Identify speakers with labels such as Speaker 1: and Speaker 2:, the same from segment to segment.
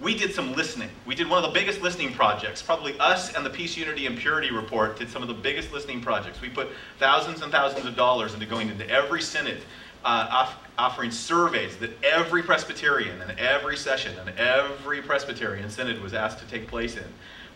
Speaker 1: we did some listening. We did one of the biggest listening projects. Probably us and the Peace, Unity, and Purity Report did some of the biggest listening projects. We put thousands and thousands of dollars into going into every synod, offering surveys that every Presbyterian and every session and every Presbyterian synod was asked to take place in.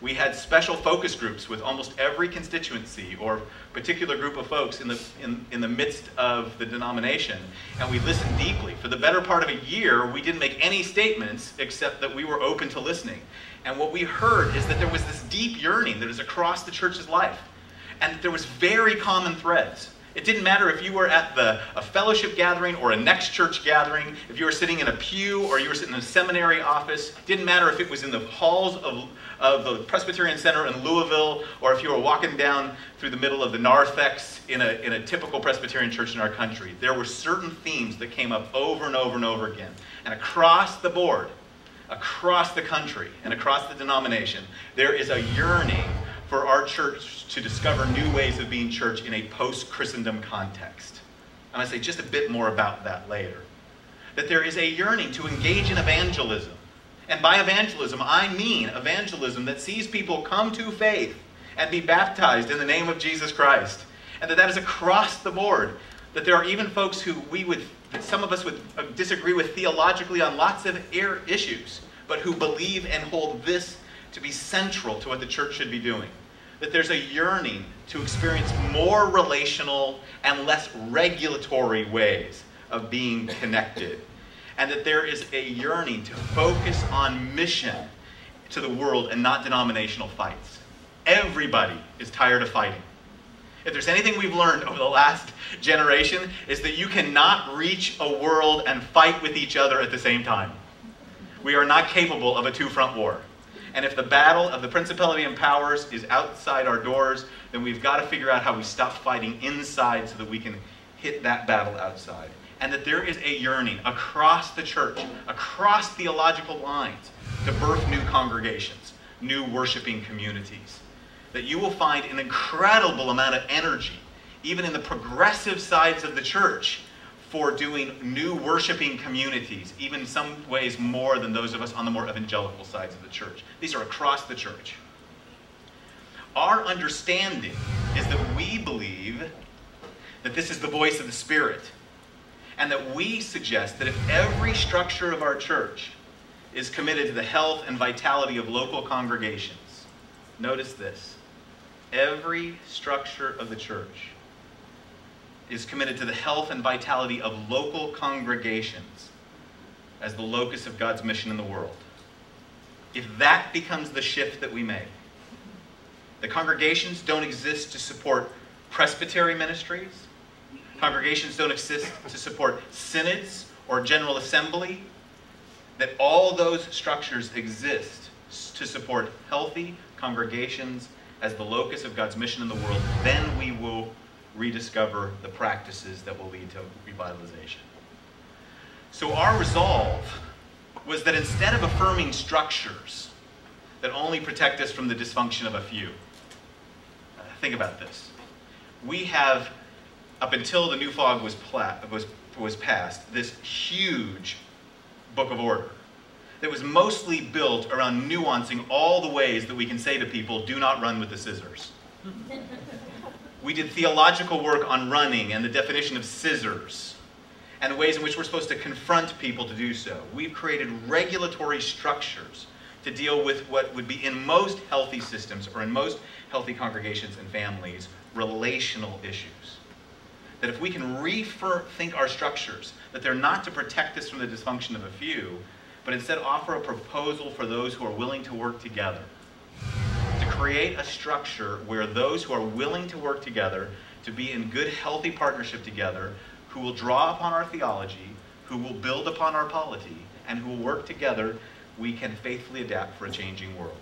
Speaker 1: We had special focus groups with almost every constituency or particular group of folks in the midst of the denomination, and we listened deeply. For the better part of a year, we didn't make any statements except that we were open to listening. And what we heard is that there was this deep yearning that is across the church's life, and there was very common threads. It didn't matter if you were at a fellowship gathering or a next church gathering, if you were sitting in a pew or you were sitting in a seminary office. It didn't matter if it was in the halls of the Presbyterian Center in Louisville, or if you were walking down through the middle of the narthex in a typical Presbyterian church in our country. There were certain themes that came up over and over and over again. And across the board, across the country, and across the denomination, there is a yearning for our church to discover new ways of being church in a post-Christendom context. I'm going to say just a bit more about that later. That there is a yearning to engage in evangelism. And by evangelism, I mean evangelism that sees people come to faith and be baptized in the name of Jesus Christ. And that is across the board. That there are even folks who that some of us would disagree with theologically on lots of issues, but who believe and hold this to be central to what the church should be doing. That there's a yearning to experience more relational and less regulatory ways of being connected. And that there is a yearning to focus on mission to the world and not denominational fights. Everybody is tired of fighting. If there's anything we've learned over the last generation, is that you cannot reach a world and fight with each other at the same time. We are not capable of a two-front war. And if the battle of the principality and powers is outside our doors, then we've got to figure out how we stop fighting inside so that we can hit that battle outside. And that there is a yearning across the church, across theological lines, to birth new congregations, new worshiping communities. That you will find an incredible amount of energy, even in the progressive sides of the church, for doing new worshiping communities, even in some ways more than those of us on the more evangelical sides of the church. These are across the church. Our understanding is that we believe that this is the voice of the Spirit, and that we suggest that if every structure of our church is committed to the health and vitality of local congregations, notice this, every structure of the church is committed to the health and vitality of local congregations as the locus of God's mission in the world. If that becomes the shift that we make, the congregations don't exist to support presbytery ministries, congregations don't exist to support synods or general assembly, that all those structures exist to support healthy congregations as the locus of God's mission in the world, then we will rediscover the practices that will lead to revitalization. So our resolve was that instead of affirming structures that only protect us from the dysfunction of a few, think about this. We have, up until the new fog was passed, this huge book of order that was mostly built around nuancing all the ways that we can say to people, do not run with the scissors. We did theological work on running and the definition of scissors and the ways in which we're supposed to confront people to do so. We've created regulatory structures to deal with what would be in most healthy systems or in most healthy congregations and families, relational issues. That if we can rethink our structures, that they're not to protect us from the dysfunction of a few, but instead offer a proposal for those who are willing to work together. To create a structure where those who are willing to work together, to be in good, healthy partnership together, who will draw upon our theology, who will build upon our polity, and who will work together, we can faithfully adapt for a changing world.